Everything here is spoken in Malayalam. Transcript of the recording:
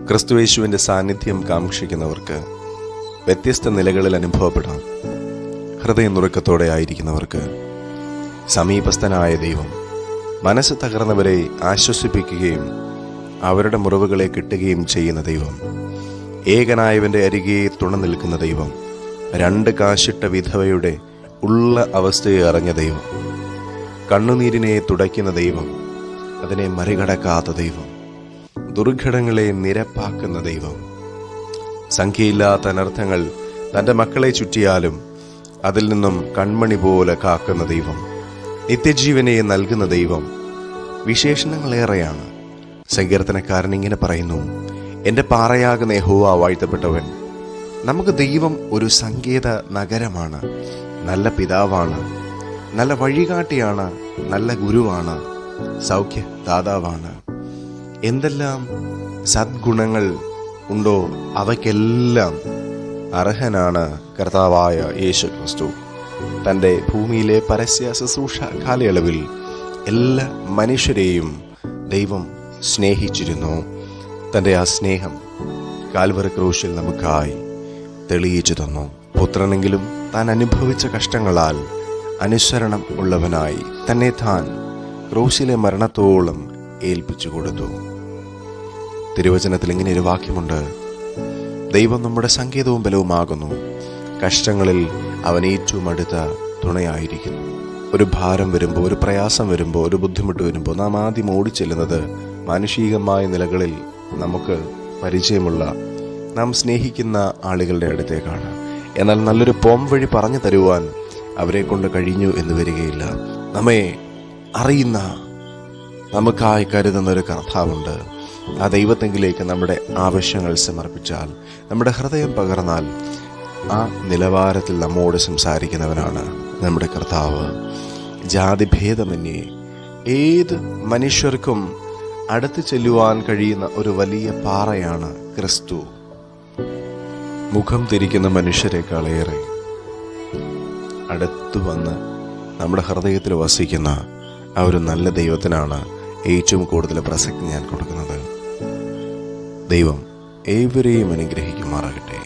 ക്രിസ്തുയേശുവിൻ്റെ സാന്നിധ്യം കാക്ഷിക്കുന്നവർക്ക് വ്യത്യസ്ത നിലകളിൽ അനുഭവപ്പെടാം. ഹൃദയനുറുക്കത്തോടെ ആയിരിക്കുന്നവർക്ക് സമീപസ്ഥനായ ദൈവം മനസ്സ് തകർന്നവരെ ആശ്വസിപ്പിക്കുകയും അവരുടെ മുറിവുകളെ കിട്ടുകയും ചെയ്യുന്ന ദൈവം, ഏകനായവൻ്റെ അരികെ തുണ നിൽക്കുന്ന ദൈവം, 2 കാശിട്ട വിധവയുടെ ഉള്ള അവസ്ഥയെ അറിഞ്ഞ ദൈവം, കണ്ണുനീരിനെ തുടയ്ക്കുന്ന ദൈവം, അതിനെ മറികടക്കാത്ത ദൈവം, ദുർഘടങ്ങളെ നിരപ്പാക്കുന്ന ദൈവം, സംഖ്യയില്ലാത്ത അനർത്ഥങ്ങൾ തൻ്റെ മക്കളെ ചുറ്റിയാലും അതിൽ നിന്നും കൺമണി പോലെ കാക്കുന്ന ദൈവം, നിത്യജീവനെ നൽകുന്ന ദൈവം. വിശേഷണങ്ങളേറെയാണ്. സങ്കീർത്തനക്കാരൻ ഇങ്ങനെ പറയുന്നു: എൻ്റെ പാറയാകുന്ന യഹോവ വാഴ്ത്തപ്പെട്ടവൻ. നമുക്ക് ദൈവം ഒരു സങ്കേത നഗരമാണ്, നല്ല പിതാവാണ്, നല്ല വഴികാട്ടിയാണ്, നല്ല ഗുരുവാണ്, സൗഖ്യദാതാവാണ്. എന്തെല്ലാം സദ്ഗുണങ്ങൾ ഉണ്ടോ അവയ്ക്കെല്ലാം അർഹനാണ് കർത്താവായ യേശു ക്രിസ്തു. തൻ്റെ ഭൂമിയിലെ പരസ്യ ശുശ്രൂഷ കാലയളവിൽ എല്ലാ മനുഷ്യരെയും ദൈവം സ്നേഹിച്ചിരുന്നു. തൻ്റെ ആ സ്നേഹം കാൽവറി ക്രൂശിൽ നമുക്കായി തെളിയിച്ചു തന്നു. പുത്രനെങ്കിലും താൻ അനുഭവിച്ച കഷ്ടങ്ങളാൽ അനുസരണം ഉള്ളവനായി തന്നെ താൻ ക്രൂശിലെ മരണത്തോളം ഏൽപ്പിച്ചു കൊടുത്തു. തിരുവചനത്തിൽ ഇങ്ങനെ ഒരു വാക്യമുണ്ട്: ദൈവം നമ്മുടെ സങ്കേതവും ബലവുമാകുന്നു, കഷ്ടങ്ങളിൽ അവൻ ഏറ്റവും അടുത്ത തുണയായിരിക്കുന്നു. ഒരു ഭാരം വരുമ്പോൾ, ഒരു പ്രയാസം വരുമ്പോൾ, ഒരു ബുദ്ധിമുട്ട് വരുമ്പോൾ നാം ആദ്യം ഓടിച്ചെല്ലുന്നത് മാനുഷികമായ നിലകളിൽ നമുക്ക് പരിചയമുള്ള, നാം സ്നേഹിക്കുന്ന ആളുകളുടെ അടുത്തേക്കാണ്. എന്നാൽ നല്ലൊരു പോം വഴി പറഞ്ഞു തരുവാൻ അവരെ കൊണ്ട് കഴിഞ്ഞു എന്ന് വരികയില്ല. നമ്മെ അറിയുന്ന, നമുക്കായി കരുതുന്ന ഒരു കർത്താവുണ്ട്. ആ ദൈവത്തെങ്കിലേക്ക് നമ്മുടെ ആവശ്യങ്ങൾ സമർപ്പിച്ചാൽ, നമ്മുടെ ഹൃദയം പകർന്നാൽ, ആ നിലവാരത്തിൽ നമ്മോട് സംസാരിക്കുന്നവനാണ് നമ്മുടെ കർത്താവ്. ജാതിഭേദമന്യേ ഏത് മനുഷ്യർക്കും അടുത്ത് ചെല്ലുവാൻ കഴിയുന്ന ഒരു വലിയ പാറയാണ് ക്രിസ്തു. മുഖം തിരിക്കുന്ന മനുഷ്യരെക്കാളേറെ അടുത്തു വന്ന് നമ്മുടെ ഹൃദയത്തിൽ വസിക്കുന്ന ആ ഒരു നല്ല ദൈവത്തിനാണ് ഏറ്റവും കൂടുതൽ പ്രസക്തി ഞാൻ കൊടുക്കുന്നത്. ദൈവം ഏവരെയും അനുഗ്രഹിക്കുമാറാകട്ടെ.